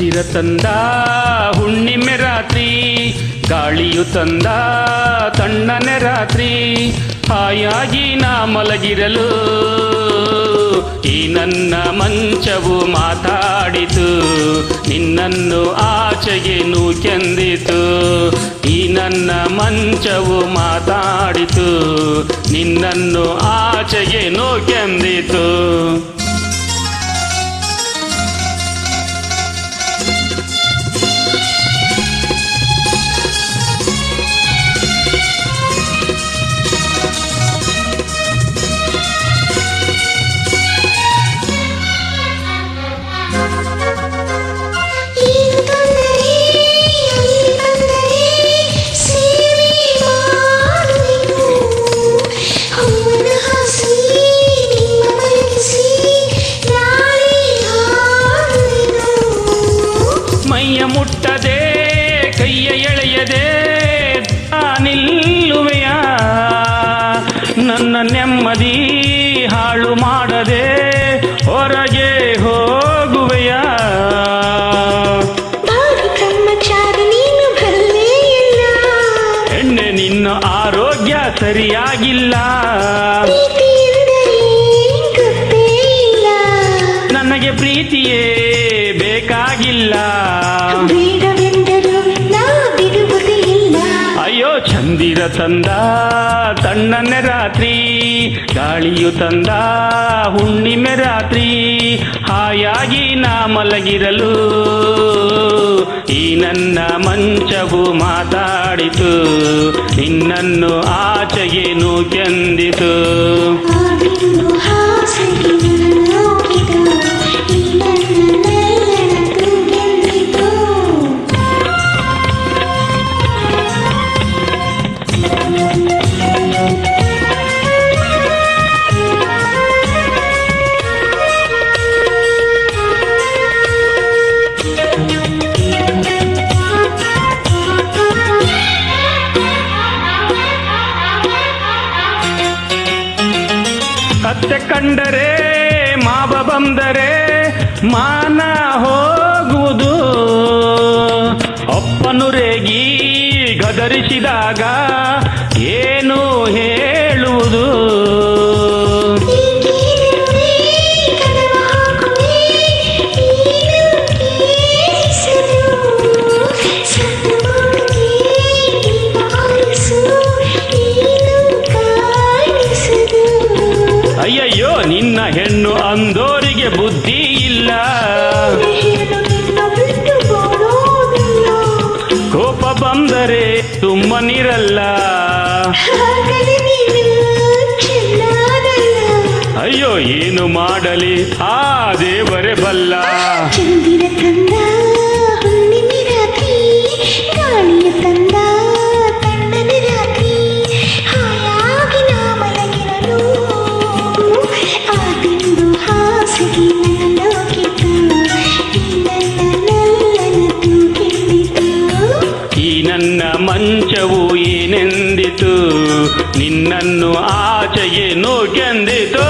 ಚಂದಿರ ತಂದ ಹುಣ್ಣಿಮೆ ರಾತ್ರಿ, ಗಾಳಿಯು ತಂದ ತಣ್ಣನೆ ರಾತ್ರಿ, ಹಾಯಾಗಿ ನಾ ಮಲಗಿರಲು ಈ ನನ್ನ ಮಂಚವು ಮಾತಾಡಿತು, ನಿನ್ನನ್ನು ಆಚೆಗೆ ನೂಕೆಂದಿತು. ಈ ನನ್ನ ಮಂಚವು ಮಾತಾಡಿತು, ನಿನ್ನನ್ನು ಆಚೆಗೆ ನೂಕೆಂದಿತು. ಮೈಯ ಮುಟ್ಟದೆ ಕೈಯ ಎಳೆಯದೆ ನಿಲ್ಲುವೆಯ, ನನ್ನ ನೆಮ್ಮದಿ ಹಾಳು ಮಾಡದೆ ಹೊರಗೆ ಹೋಗುವೆಯ. ಹೆಣ್ಣೆ ನಿನ್ನ ಆರೋಗ್ಯ ಸರಿಯಾಗಿಲ್ಲ, ನನಗೆ ಪ್ರೀತಿಯೇ ಬೇಕಾಗಿಲ್ಲ. ಅಯ್ಯೋ ಚಂದಿರ ತಂದ ತಣ್ಣನೆ ರಾತ್ರಿ, ಗಾಳಿಯು ತಂದ ಹುಣ್ಣಿಮೆ ರಾತ್ರಿ, ಹಾಯಾಗಿ ನಾ ಮಲಗಿರಲು ಈ ನನ್ನ ಮಂಚವು ಮಾತಾಡಿತು, ನಿನ್ನನ್ನು ಆಚೆಗೆ ನೂಕೆಂದಿತು. ಅತ್ತೆ ಕಂಡರೆ ಮಾವ ಬಂದರೆ ಮಾನ ಹೋಗುವುದು, ಅಪ್ಪನು ರೇಗಿ ಗದರಿಸಿದಾಗ ಏನು ಹೇಳುವುದು. ಅಯ್ಯಯ್ಯೋ ನಿನ್ನ ಹೆಣ್ಣು ಅಂದೋರಿಗೆ ಬುದ್ಧಿ ಇಲ್ಲ, ಕೋಪ ಬಂದರೆ ಸುಮ್ಮನಿರಲ್ಲ. ಅಯ್ಯೋ ಏನು ಮಾಡಲಿ ಆ ದೇವರೇ ಬಲ್ಲ. ಚಂದಿರ ತಂದ ಹುಣ್ಣಿಮೆ ರಾತ್ರಿ, ಗಾಳಿಯ ತಂದ ತಣ್ಣನೆ ರಾತ್ರಿ, ಹಾಯಾಗಿ ನಾ ಮಲಗಿರಲು ಆ ಬಿಂದು ಹಾಸಿಗೆ ನನ್ನೋಗಿತು, ಈ ನನ್ನ ನಲ್ಲನ ತೂಗೆಂದಿತು. ಈ ನನ್ನ ಮಂಚವು ಏನೆಂದಿತು, ನಿನ್ನನ್ನು ಆಚೆಗೆ ನೂಕೆಂದಿತು.